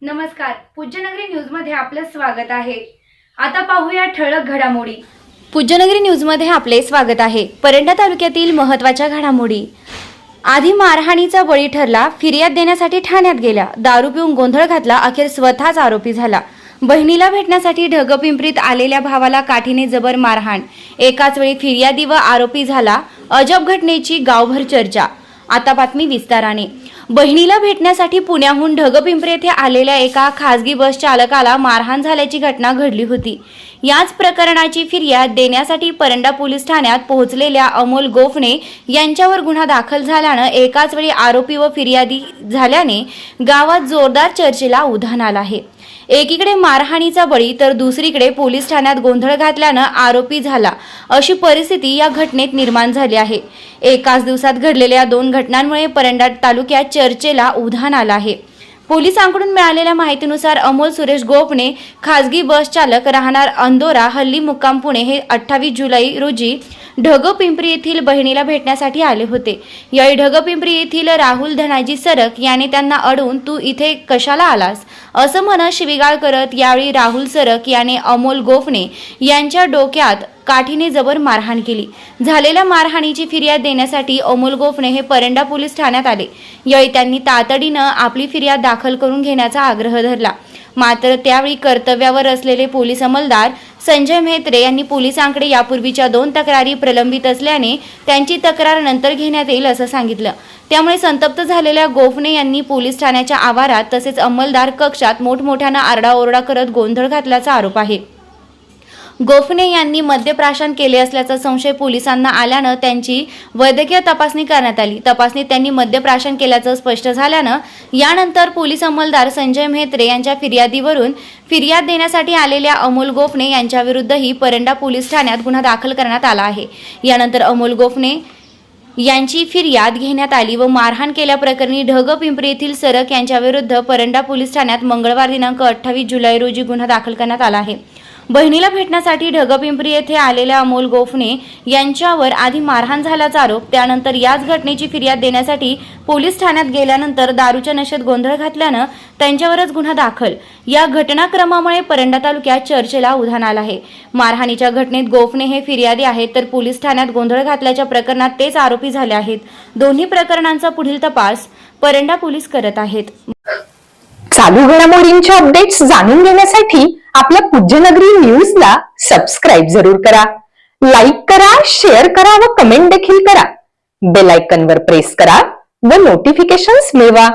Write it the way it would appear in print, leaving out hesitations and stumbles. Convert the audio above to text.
नमस्कार, पूज्यनगरी न्यूज मध्ये आपलं स्वागत आहे। आता पाहूया ठळक घडामोडी। पूज्यनगरी न्यूज मध्ये आपले स्वागत आहे। परंडा तालुक्यातील महत्त्वाच्या घडामोडी। आधी मारहाणीचा बळी ठरला, फिर्याद देण्यासाठी ठाण्यात गेला, दारू पिऊन गोंधळ घातला, अखेर स्वतःच आरोपी झाला। बहिणीला भेटण्यासाठी ढगपिंपरीत आलेल्या भावाला काठीने जबर मारहाण, एकाच वेळी फिर्यादी व आरोपी झाला। अजब घटनेची गावभर चर्चा। आता बातमी विस्ताराने। बहिणीला भेटण्यासाठी पुण्याहून ढगपिंपरी येथे आलेल्या एका खासगी बस चालकाला मारहाण झाल्याची घटना घडली होती। याच प्रकरणाची फिर्याद देण्यासाठी परंडा पोलीस ठाण्यात पोहोचलेल्या अमोल गोफणे यांच्यावर गुन्हा दाखल झाल्याने एकाच वेळी आरोपी व फिर्यादी झाल्याने गावात जोरदार चर्चेला उधाण आलं आहे। एकीकडे मारहाणीचा बळी तर दुसरीकडे पोलीस ठाण्यात गोंधळ घातल्याने आरोपी झाला, अशी परिस्थिती या घटनेत निर्माण झाली आहे। एकाच दिवसात घडलेल्या दोन घटनांमुळे परंडा तालुक्यात चर्चेला उधाण आलं आहे। पोलिसांकडून मिळालेल्या माहितीनुसार अमोल सुरेश गोपणे खासगी बस चालक राहणार अंदोरा हल्ली मुक्काम पुणे हे 28 जुलै रोजी ढगपिंपरी येथील बहिणीला भेटण्यासाठी आले होते। यावेळी ढगपिंपरी येथील राहुल धनाजी सरक याने त्यांना अडवून तू इथे कशाला आलास असं म्हणत शिवीगाळ करत यावेळी राहुल सरक याने अमोल गोफणे यांच्या डोक्यात काठीने जबर मारहाण केली। झालेल्या मारहाणीची फिर्याद देण्यासाठी अमोल गोफणे हे परंडा पोलीस ठाण्यात आले। यावेळी त्यांनी तातडीने आपली फिर्याद दाखल करून घेण्याचा आग्रह धरला। मात्र त्यावेळी कर्तव्यावर असलेले पोलीस अंमलदार संजय म्हेत्रे यांनी पोलिसांकडे यापूर्वीच्या 2 तक्रारी प्रलंबित असल्याने त्यांची तक्रार नंतर घेण्यात येईल असं सांगितलं। त्यामुळे संतप्त झालेल्या गोफणे यांनी पोलीस ठाण्याच्या आवारात तसेच अंमलदार कक्षात मोठमोठ्याने आरडाओरडा करत गोंधळ घातल्याचा आरोप आहे। गोफणे यांनी मद्यप्राशन केले असल्याचा संशय पोलिसांना आल्याने त्यांची वैद्यकीय तपासणी करण्यात आली। तपासणीत त्यांनी मद्यप्राशन केल्याचं स्पष्ट झाल्याने यानंतर पोलीस अंमलदार संजय म्हेत्रे यांच्या फिर्यादीवरून फिर्याद देण्यासाठी आलेल्या अमोल गोफणे यांच्याविरुद्धही परंडा पोलीस ठाण्यात गुन्हा दाखल करण्यात आला आहे। यानंतर अमोल गोफणे यांची फिर्याद घेण्यात आली व मारहाण केल्याप्रकरणी ढगपिंपरी येथील सरक यांच्याविरुद्ध परंडा पोलीस ठाण्यात मंगळवार दिनांक 28 जुलै रोजी गुन्हा दाखल करण्यात आला आहे। बहिणीला भेटण्यासाठी ढगपिंपरी येथे आलेल्या अमोल गोफणे यांच्यावर आधी मारहाण झाल्याचा आरोप, त्यानंतर याच घटनेची फिर्याद देण्यासाठी पोलीस ठाण्यात गेल्यानंतर दारूच्या नशेत गोंधळ घातल्याने त्यांच्यावरच गुन्हा दाखल। या घटनाक्रमामुळे परंडा तालुक्यात चर्चेला उधाण आलं आहे। मारहाणीच्या घटनेत गोफणे हे फिर्यादी आहेत तर पोलीस ठाण्यात गोंधळ घातल्याच्या प्रकरणात तेच आरोपी झाले आहेत। दोन्ही प्रकरणांचा पुढील तपास परंडा पोलीस करत आहेत। चालू घडामोडींचे अपडेट्स जाणून घेण्यासाठी आपल्या पूज्यनगरी न्यूजला सबस्क्राइब जरूर करा, लाईक करा, शेअर करा व कमेंट देखील करा। बेल आयकॉनवर प्रेस करा व नोटिफिकेशन्स मिळवा।